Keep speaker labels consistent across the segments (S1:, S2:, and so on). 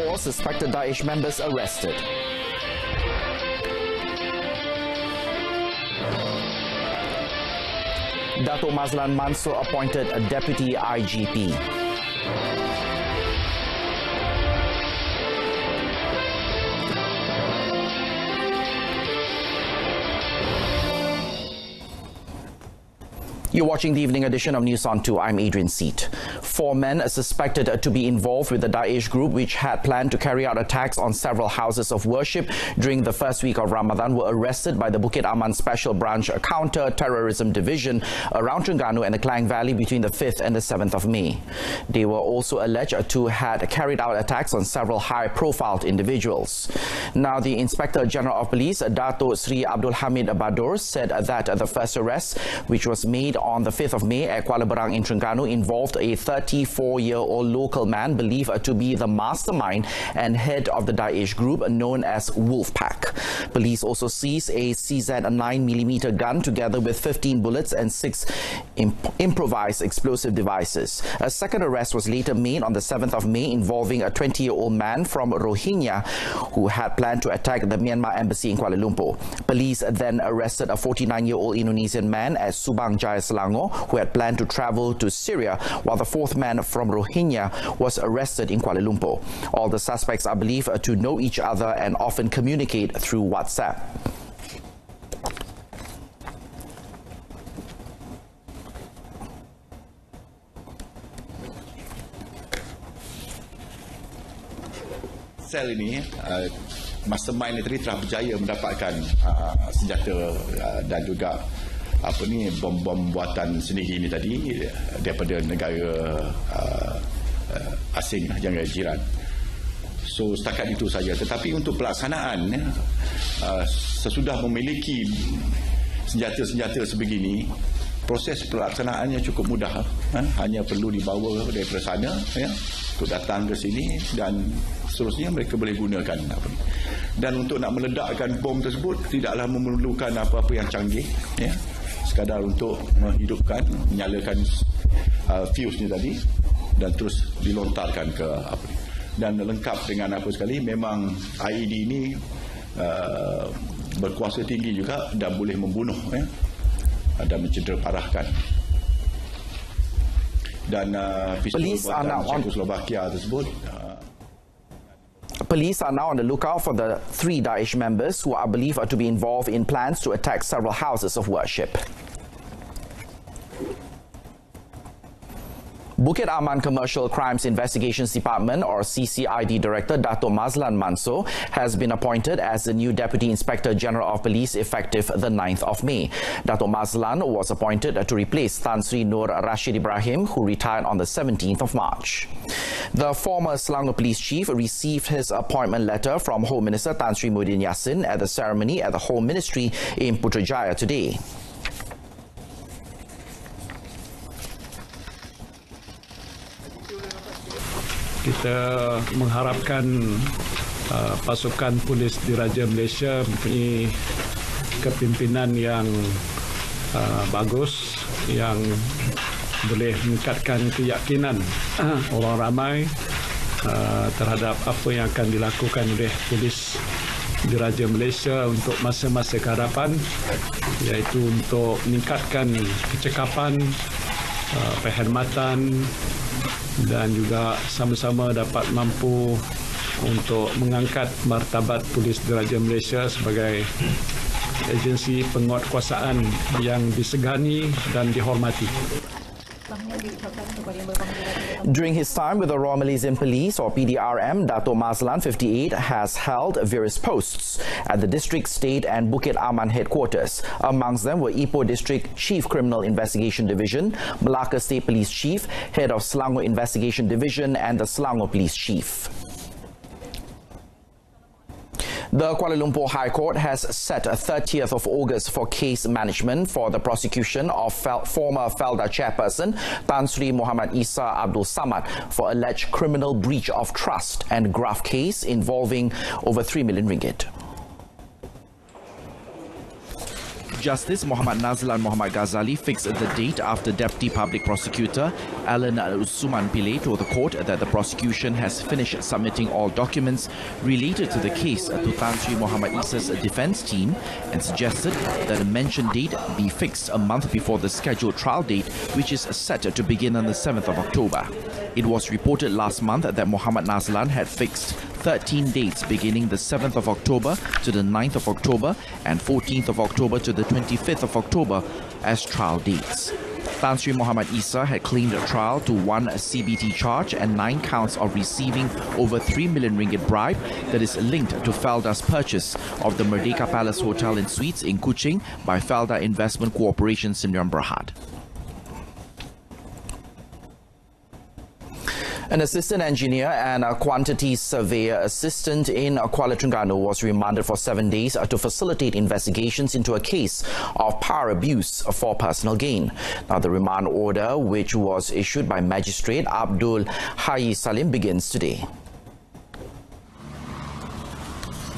S1: 4 suspected Daesh members arrested. Dato' Mazlan Mansor appointed a deputy IGP. You're watching the evening edition of News on 2. I'm Adrian Seat. 4 men are suspected to be involved with the Daesh group, which had planned to carry out attacks on several houses of worship during the first week of Ramadan, were arrested by the Bukit Aman Special Branch Counter-Terrorism Division around Terengganu and the Klang Valley between the 5th and the 7th of May. They were also alleged to have carried out attacks on several high-profile individuals. Now, the Inspector General of Police, Dato' Sri Abdul Hamid Badur, said that the first arrest, which was made on the 5th of May at Kuala Berang in Terengganu, involved a 34-year-old local man believed to be the mastermind and head of the Daesh group known as Wolfpack. Police also seized a CZ 9mm gun together with 15 bullets and 6 improvised explosive devices. A second arrest was later made on the 7th of May involving a 20-year-old man from Rohingya who had planned to attack the Myanmar embassy in Kuala Lumpur. Police then arrested a 49-year-old Indonesian man at Subang Jaya, Selangor, who had planned to travel to Syria, while the 4th man from Rohingya was arrested in Kuala Lumpur. All the suspects are believed to know each other and often communicate through WhatsApp.
S2: Sel ini, mastermind ini tadi telah berjaya mendapatkan senjata dan juga bom-bom buatan sendiri ini tadi daripada negara asing, negara jiran. So setakat itu saja. Tetapi untuk pelaksanaan, sesudah memiliki senjata-senjata sebegini, proses pelaksanaannya cukup mudah. Hanya perlu dibawa daripada sana untuk datang ke sini dan seterusnya mereka boleh gunakan. Dan untuk nak meledakkan bom tersebut tidaklah memerlukan apa-apa yang canggih, sekadar untuk menghidupkan, menyalakan fuse-nya tadi dan terus dilontarkan ke dan lengkap dengan apa sekali. Memang IED ini berkuasa tinggi juga dan boleh membunuh dan mencederaparahkan. Dan pistol buatan Czechoslovakia tersebut.
S1: Police are now on the lookout for the 3 Daesh members who are believed to be involved in plans to attack several houses of worship. Bukit Aman Commercial Crimes Investigations Department, or CCID Director Dato' Mazlan Mansor, has been appointed as the new Deputy Inspector General of Police effective the 9th of May. Dato' Mazlan was appointed to replace Tan Sri Nur Rashid Ibrahim, who retired on the 17th of March. The former Selangor Police Chief received his appointment letter from Home Minister Tan Sri Muhyiddin Yassin at the ceremony at the Home Ministry in Putrajaya today.
S3: Kita mengharapkan pasukan polis Diraja Malaysia mempunyai kepimpinan yang bagus, yang boleh meningkatkan keyakinan orang ramai terhadap apa yang akan dilakukan oleh polis Diraja Malaysia untuk masa-masa ke hadapan, iaitu untuk meningkatkan kecekapan, perkhidmatan dan juga sama-sama dapat mampu untuk mengangkat martabat Polis Diraja Malaysia sebagai agensi penguatkuasaan yang disegani dan dihormati.
S1: During his time with the Royal Malaysian Police, or PDRM, Dato' Mazlan, 58, has held various posts at the District, State and Bukit Aman headquarters. Amongst them were Ipoh District Chief Criminal Investigation Division, Malacca State Police Chief, Head of Selangor Investigation Division and the Selangor Police Chief. The Kuala Lumpur High Court has set a 30th of August for case management for the prosecution of former Felda chairperson Tan Sri Muhammad Isa Abdul Samad for alleged criminal breach of trust and graft case involving over 3 million ringgit. Justice Muhammad Nazlan Muhammad Ghazali fixed the date after Deputy Public Prosecutor Alan Usman Pillay told the court that the prosecution has finished submitting all documents related to the case to Tan Sri Muhammad Isa's defence team and suggested that the mentioned date be fixed a month before the scheduled trial date, which is set to begin on the 7th of October. It was reported last month that Muhammad Nazlan had fixed 13 dates beginning the 7th of October to the 9th of October and 14th of October to the 25th of October as trial dates. Tan Sri Muhammad Isa had claimed a trial to 1 CBT charge and 9 counts of receiving over 3 million ringgit bribe that is linked to Felda's purchase of the Merdeka Palace Hotel and Suites in Kuching by Felda Investment Corporation Sdn Bhd. An assistant engineer and a quantity surveyor assistant in Kuala Terengganu was remanded for 7 days to facilitate investigations into a case of power abuse for personal gain. Now, the remand order, which was issued by Magistrate Abdul Hayy Salim, begins today.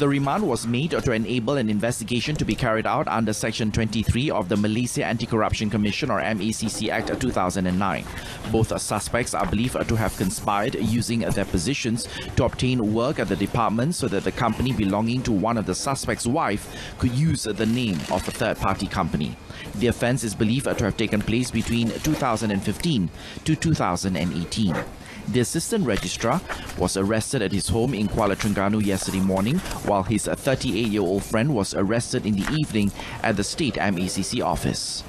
S1: The remand was made to enable an investigation to be carried out under Section 23 of the Malaysia Anti-Corruption Commission or MACC Act 2009. Both suspects are believed to have conspired using their positions to obtain work at the department so that the company belonging to one of the suspects' wife could use the name of a third-party company. The offence is believed to have taken place between 2015 to 2018. The assistant registrar was arrested at his home in Kuala Terengganu yesterday morning, while his 38-year-old friend was arrested in the evening at the state MACC office.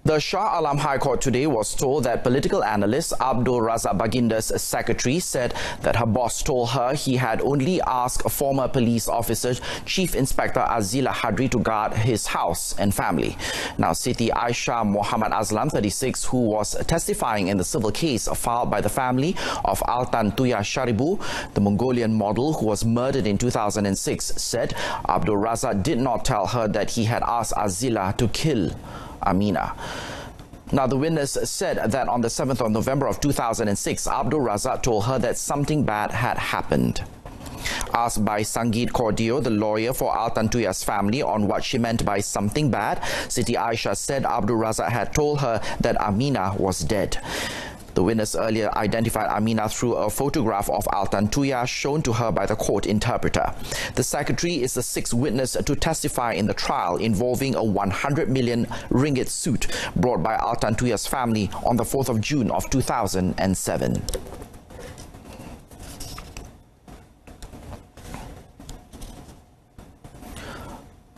S1: The Shah Alam High Court today was told that political analyst Abdul Razak Baginda's secretary said that her boss told her he had only asked former police officer Chief Inspector Azila Hadri to guard his house and family. Now, Siti Aisha Muhammad Azlam, 36, who was testifying in the civil case filed by the family of Altan Tuya Sharibu, the Mongolian model who was murdered in 2006, said Abdul Razak did not tell her that he had asked Azila to kill Amina. Now, the witness said that on the 7th of November of 2006, Abdul Razak told her that something bad had happened. Asked by Sangeet Cordio, the lawyer for Altan Tuya's family, on what she meant by something bad, Siti Aisha said Abdul Razak had told her that Amina was dead. The witness earlier identified Amina through a photograph of Altan Tuya shown to her by the court interpreter. The secretary is the 6th witness to testify in the trial involving a 100 million ringgit suit brought by Altan Tuya's family on the 4th of June of 2007.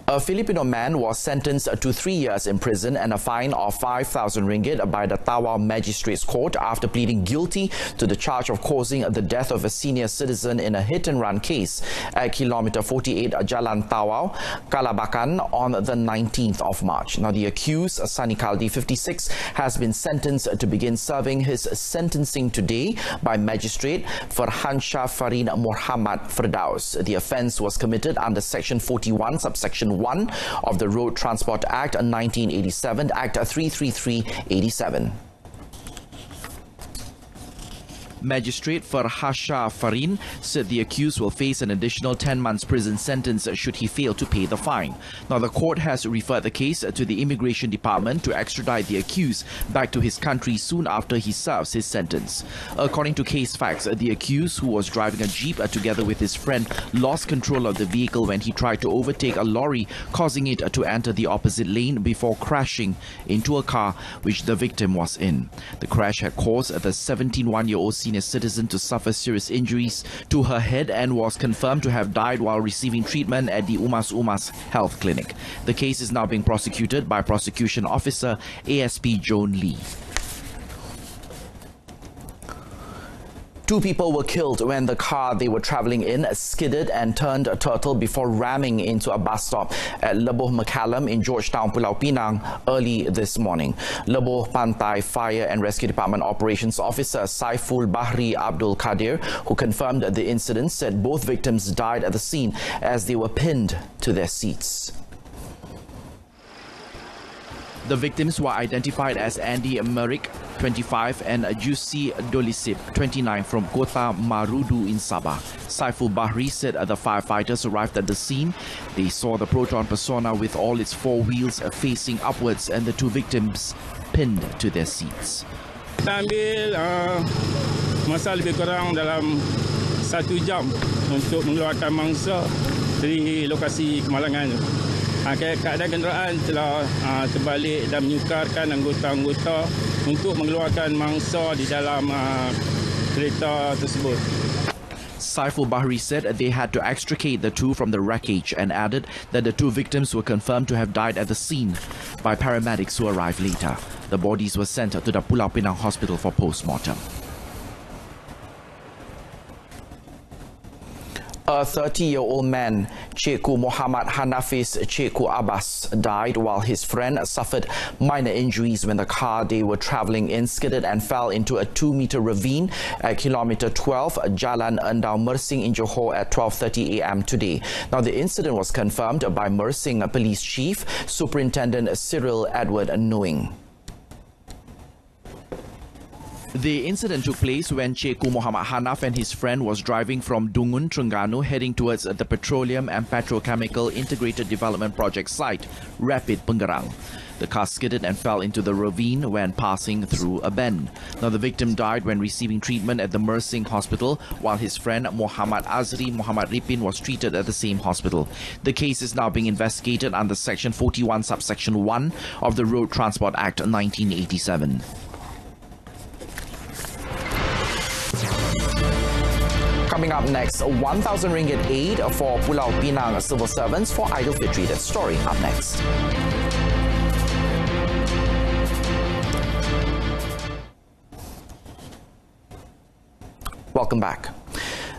S1: A Filipino man was sentenced to 3 years in prison and a fine of 5,000 ringgit by the Tawau Magistrates Court after pleading guilty to the charge of causing the death of a senior citizen in a hit-and-run case at kilometer 48 Jalan Tawau, Kalabakan on the 19th of March. Now, the accused, Sani Kaldi, 56, has been sentenced to begin serving his sentencing today by Magistrate Farhansha Farin Muhammad Firdaus. The offence was committed under Section 41, subsection 1 of the Road Transport Act 1987, Act 333/87. Magistrate Farhasha Farin said the accused will face an additional 10 months prison sentence should he fail to pay the fine. Now, the court has referred the case to the Immigration Department to extradite the accused back to his country soon after he serves his sentence. According to case facts, the accused, who was driving a jeep together with his friend, lost control of the vehicle when he tried to overtake a lorry, causing it to enter the opposite lane before crashing into a car which the victim was in. The crash had caused the 71-year-old senior citizen to suffer serious injuries to her head and was confirmed to have died while receiving treatment at the Umas Umas Health Clinic. The case is now being prosecuted by Prosecution Officer ASP Joan Lee. 2 people were killed when the car they were travelling in skidded and turned a turtle before ramming into a bus stop at Leboh McCallum in Georgetown, Pulau Pinang early this morning. Leboh Pantai Fire and Rescue Department Operations Officer Saiful Bahri Abdul Kadir, who confirmed the incident, said both victims died at the scene as they were pinned to their seats. The victims were identified as Andy Merik, 25, and Jusi Dolisip, 29, from Kota Marudu in Sabah. Saiful Bahri said the firefighters arrived at the scene. They saw the Proton Persona with all its four wheels facing upwards and the two victims pinned to their seats.
S4: Kita ambil masa lebih kurang dalam 1 jam untuk mengeluarkan mangsa dari lokasi kemalangan. Keadaan kenderaan telah terbalik dan menyukarkan anggota-anggota untuk mengeluarkan mangsa di dalam kereta tersebut.
S1: Saiful Bahri said they had to extricate the two from the wreckage and added that the two victims were confirmed to have died at the scene by paramedics who arrived later. The bodies were sent to the Pulau Pinang Hospital for post-mortem. A 30-year-old man, Cikgu Muhammad Hanafis Cikgu Abbas, died while his friend suffered minor injuries when the car they were travelling in skidded and fell into a 2-meter ravine at kilometre 12, Jalan Endau Mersing in Johor at 12:30 a.m. today. Now, the incident was confirmed by Mersing Police Chief Superintendent Cyril Edward Knowing. The incident took place when Cikgu Muhammad Hanaf and his friend was driving from Dungun, Terengganu, heading towards the Petroleum and Petrochemical Integrated Development Project site, Rapid Pengerang. The car skidded and fell into the ravine when passing through a bend. Now, the victim died when receiving treatment at the Mersing Hospital, while his friend Muhammad Azri Muhammad Ripin was treated at the same hospital. The case is now being investigated under Section 41, Subsection 1 of the Road Transport Act 1987. Coming up next, 1,000 ringgit aid for Pulau Pinang civil servants for Aidilfitri. That story up next. Welcome back.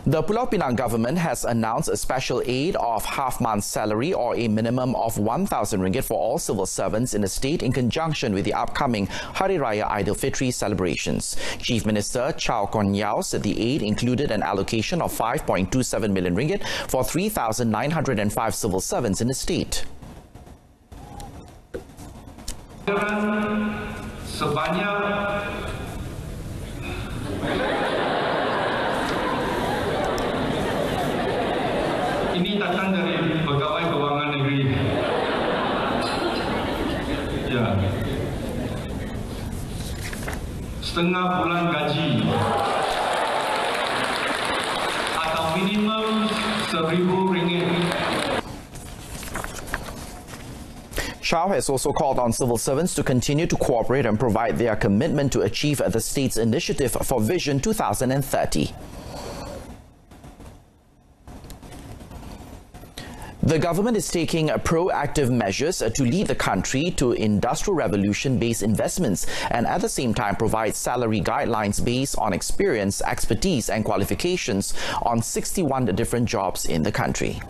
S1: The Pulau Pinang government has announced a special aid of half-month salary or a minimum of 1,000 ringgit for all civil servants in the state in conjunction with the upcoming Hari Raya Aidilfitri celebrations. Chief Minister Chow Kon Yeow said the aid included an allocation of 5.27 million ringgit for 3,905 civil servants in the state.
S5: Ini datang dari Pegawai Kewangan Negeri. Ya. Setengah bulan gaji atau minimum RM1,000.
S1: Chow has also called on civil servants to continue to cooperate and provide their commitment to achieve the state's initiative for Vision 2030. The government is taking proactive measures to lead the country to industrial revolution-based investments and at the same time provide salary guidelines based on experience, expertise and qualifications on 61 different jobs in the country.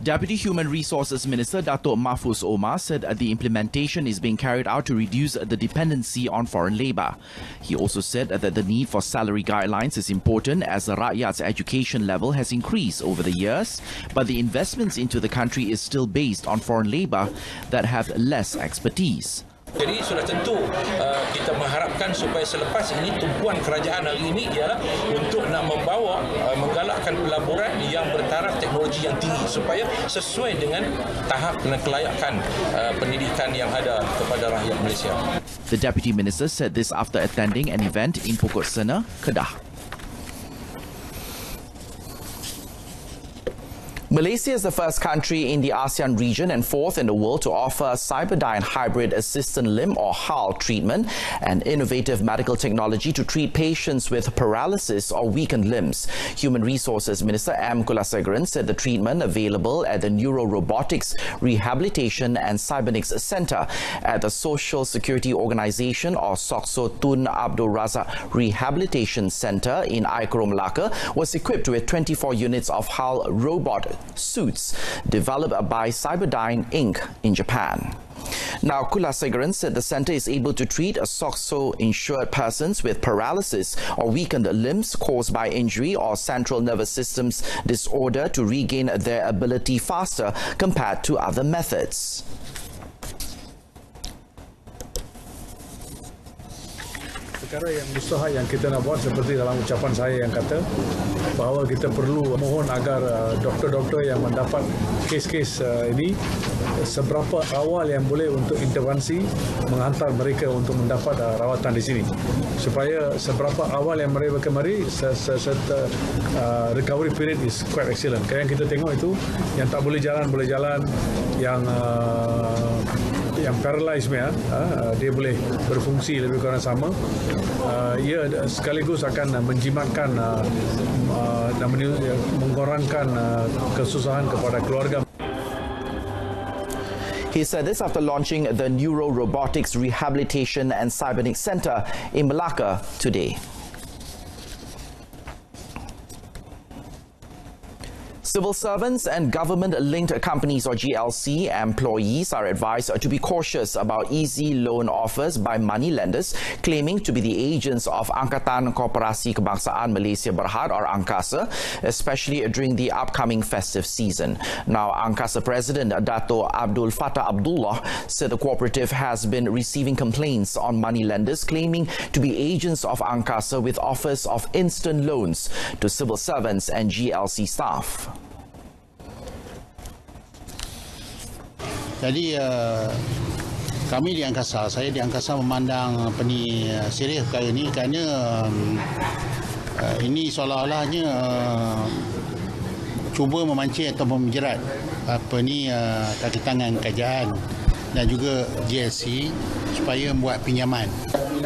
S1: Deputy Human Resources Minister Dato' Mahfuz Omar said the implementation is being carried out to reduce the dependency on foreign labour. He also said that the need for salary guidelines is important as the Rakyat's education level has increased over the years, but the investments into the country is still based on foreign labour that have less expertise.
S6: Jadi sudah tentu kita mengharapkan supaya selepas ini tumpuan kerajaan hari ini ialah untuk nak membawa menggalakkan pelaburan yang bertaraf teknologi yang tinggi supaya sesuai dengan tahap dan kelayakan pendidikan yang ada kepada rakyat Malaysia.
S1: The Deputy Minister said this after attending an event in Pokok Sena, Kedah. Malaysia is the first country in the ASEAN region and fourth in the world to offer Cyberdyne Hybrid Assistant Limb or HAL treatment, an innovative medical technology to treat patients with paralysis or weakened limbs. Human Resources Minister M. Kulasegaran said the treatment available at the Neurorobotics Rehabilitation and Cybernetics Centre at the Social Security Organisation or SOCSO Tun Abdul Razak Rehabilitation Centre in Aikro Melaka was equipped with 24 units of HAL robot suits developed by Cyberdyne Inc. in Japan. Now, Kulasegaran said the centre is able to treat SOCSO-insured persons with paralysis or weakened limbs caused by injury or central nervous system's disorder to regain their ability faster compared to other methods.
S3: Perkara yang usaha yang kita nak buat seperti dalam ucapan saya yang kata bahawa kita perlu mohon agar doktor-doktor yang mendapat kes-kes ini seberapa awal yang boleh untuk intervensi menghantar mereka untuk mendapat rawatan di sini supaya seberapa awal yang mereka kemari recovery period is quite excellent. Yang kita tengok itu yang tak boleh jalan yang paralyzed dia boleh berfungsi lebih kurang sama. Ia sekaligus akan menjimatkan dan mengurangkan kesusahan kepada keluarga.
S1: He said this after launching the Neuro Robotics Rehabilitation and Cybernetics Centre in Melaka today. Civil servants and government-linked companies or GLC employees are advised to be cautious about easy loan offers by money lenders claiming to be the agents of Angkatan Koperasi Kebangsaan Malaysia Berhad or ANKASA, especially during the upcoming festive season. Now, ANKASA President Dato' Abdul Fattah Abdullah said the cooperative has been receiving complaints on money lenders claiming to be agents of ANKASA with offers of instant loans to civil servants and GLC staff.
S7: Jadi kami di Angkasa, saya di Angkasa memandang serius perkara ini kerana ini seolah-olahnya cuba memancing atau menjerat kaki tangan kerajaan dan juga GLC supaya membuat pinjaman.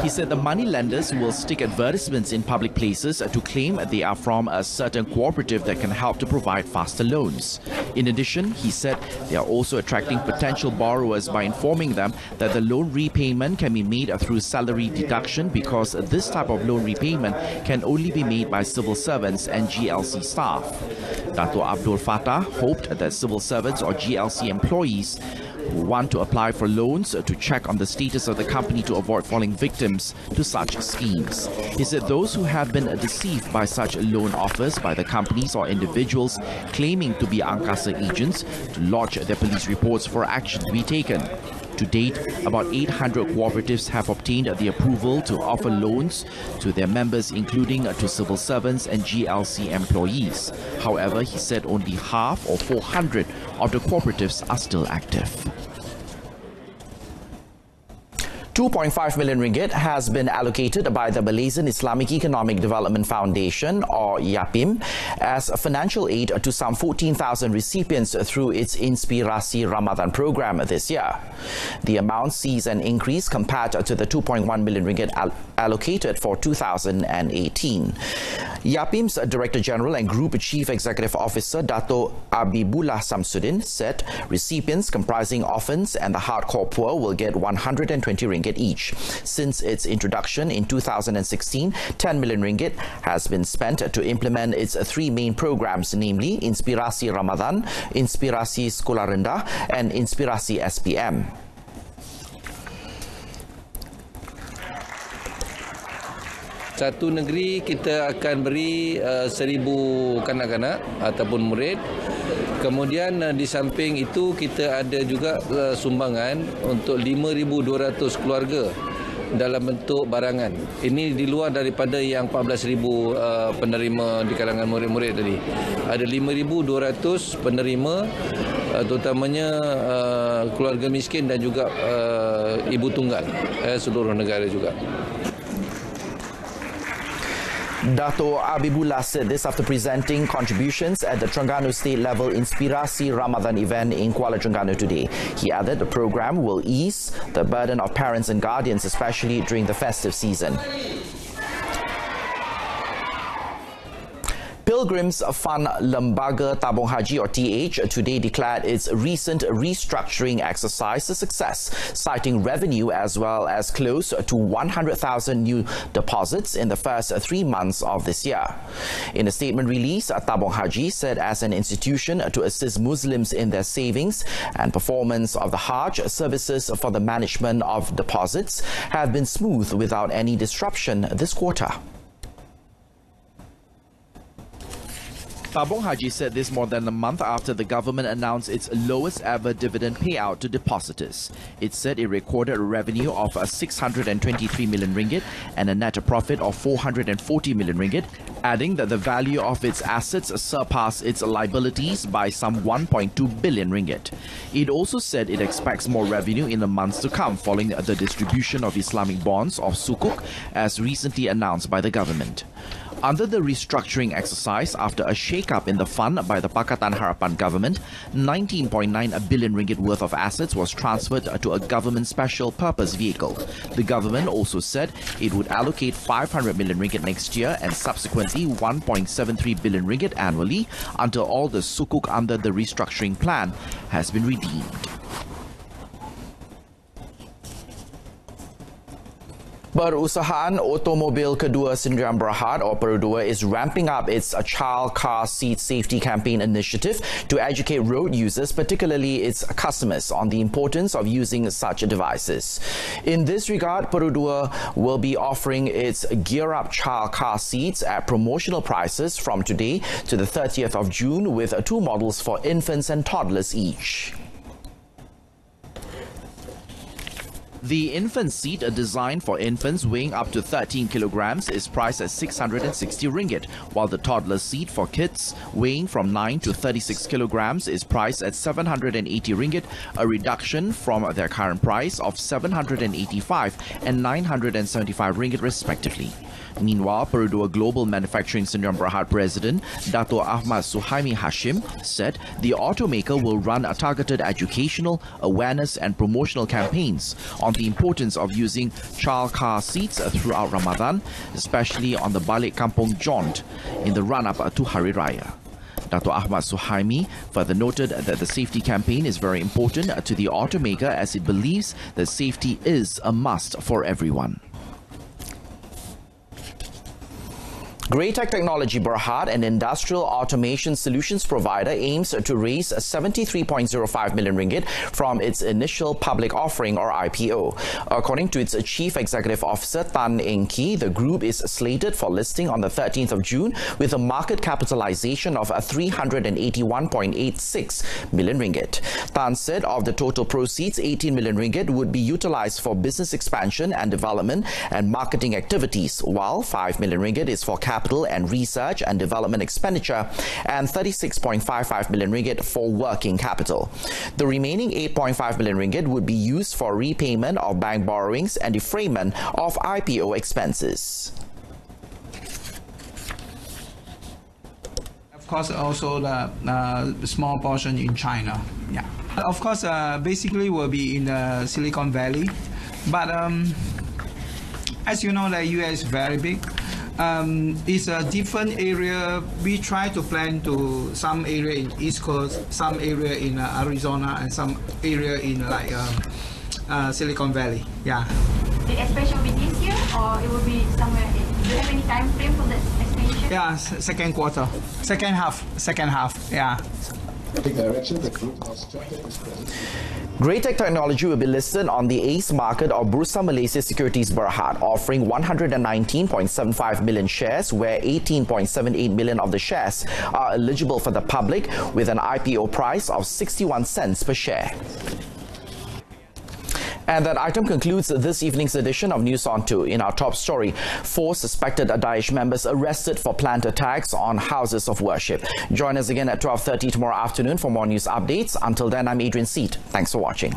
S1: He said the money lenders will stick advertisements in public places to claim they are from a certain cooperative that can help to provide faster loans. In addition, he said they are also attracting potential borrowers by informing them that the loan repayment can be made through salary deduction because this type of loan repayment can only be made by civil servants and GLC staff. Dato' Abdul Fattah hoped that civil servants or GLC employees who want to apply for loans to check on the status of the company to avoid falling victims to such schemes. He said those who have been deceived by such loan offers by the companies or individuals claiming to be ANKASA agents to lodge their police reports for action to be taken. To date, about 800 cooperatives have obtained the approval to offer loans to their members, including to civil servants and GLC employees. However, he said only half or 400 of the cooperatives are still active. 2.5 million ringgit has been allocated by the Malaysian Islamic Economic Development Foundation or YAPIM as financial aid to some 14,000 recipients through its Inspirasi Ramadan program this year. The amount sees an increase compared to the 2.1 million ringgit allocated for 2018. YAPIM's Director General and Group Chief Executive Officer Dato' Abibullah Samsudin said recipients comprising orphans and the hardcore poor will get 120 ringgit each. Since its introduction in 2016, 10 million ringgit has been spent to implement its three main programs, namely Inspirasi Ramadan, Inspirasi Sekolah Rendah and Inspirasi SPM.
S8: Satu negeri kita akan beri 1,000 kanak-kanak ataupun murid. Kemudian di samping itu kita ada juga sumbangan untuk 5,200 keluarga dalam bentuk barangan. Ini di luar daripada yang 14,000 penerima di kalangan murid-murid tadi. Ada 5,200 penerima terutamanya keluarga miskin dan juga ibu tunggal seluruh negara juga.
S1: Dato' Abibullah said this after presenting contributions at the Terengganu State level Inspirasi Ramadan event in Kuala Terengganu today. He added the program will ease the burden of parents and guardians, especially during the festive season. Pilgrims Fund Lembaga Tabung Haji, or TH, today declared its recent restructuring exercise a success, citing revenue as well as close to 100,000 new deposits in the first 3 months of this year. In a statement released, Tabung Haji said as an institution to assist Muslims in their savings and performance of the Hajj, services for the management of deposits have been smooth without any disruption this quarter. Tabung Haji said this more than a month after the government announced its lowest ever dividend payout to depositors. It said it recorded a revenue of 623 million ringgit and a net profit of 440 million ringgit, adding that the value of its assets surpassed its liabilities by some 1.2 billion ringgit. It also said it expects more revenue in the months to come following the distribution of Islamic bonds of Sukuk as recently announced by the government. Under the restructuring exercise, after a shake-up in the fund by the Pakatan Harapan government, 19.9 billion ringgit worth of assets was transferred to a government special purpose vehicle. The government also said it would allocate 500 million ringgit next year and subsequently 1.73 billion ringgit annually until all the sukuk under the restructuring plan has been redeemed. Perusahaan otomobil kedua Sdn Bhd or Perodua is ramping up its child car seat safety campaign initiative to educate road users, particularly its customers, on the importance of using such devices. In this regard, Perodua will be offering its Gear Up child car seats at promotional prices from today to the 30th of June with 2 models for infants and toddlers each. The infant seat, designed for infants weighing up to 13 kilograms, is priced at 660 ringgit, while the toddler seat for kids weighing from 9 to 36 kilograms is priced at 780 ringgit, a reduction from their current price of 785 and 975 ringgit respectively. Meanwhile, Perodua Global Manufacturing Sdn Bhd President Dato' Ahmad Suhaimi Hashim said the automaker will run a targeted educational, awareness and promotional campaigns on the importance of using child car seats throughout Ramadan, especially on the Balik Kampung jaunt in the run-up to Hari Raya. Dato' Ahmad Suhaimi further noted that the safety campaign is very important to the automaker as it believes that safety is a must for everyone. Greatech Technology Berhad, an industrial automation solutions provider, aims to raise 73.05 million ringgit from its initial public offering or IPO. According to its Chief Executive Officer Tan Eng Kee, the group is slated for listing on the 13th of June with a market capitalization of 381.86 million ringgit. Tan said of the total proceeds, 18 million ringgit would be utilized for business expansion and development and marketing activities, while 5 million ringgit is for capital and research and development expenditure and 36.55 million ringgit for working capital. The remaining 8.5 million ringgit would be used for repayment of bank borrowings and defrayment of IPO expenses.
S9: Of course, also the small portion in China. Yeah. Of course, basically will be in the Silicon Valley, but as you know, the US is very big. It's a different area. We try to plan to some area in East Coast, some area in Arizona, and some area in like Silicon Valley. Yeah.
S10: The expansion will be this year, or it will be somewhere? Do you have any time frame for the expansion?
S9: Yeah, second quarter, second half. Yeah.
S11: Direction the group has started this process.
S1: Greatech Technology will be listed on the ACE market of Bursa Malaysia Securities Berhad, offering 119.75 million shares, where 18.78 million of the shares are eligible for the public, with an IPO price of 61 cents per share. And that item concludes this evening's edition of News on 2. In our top story, 4 suspected Daesh members arrested for planned attacks on houses of worship. Join us again at 12:30 tomorrow afternoon for more news updates. Until then, I'm Adrian Seat. Thanks for watching.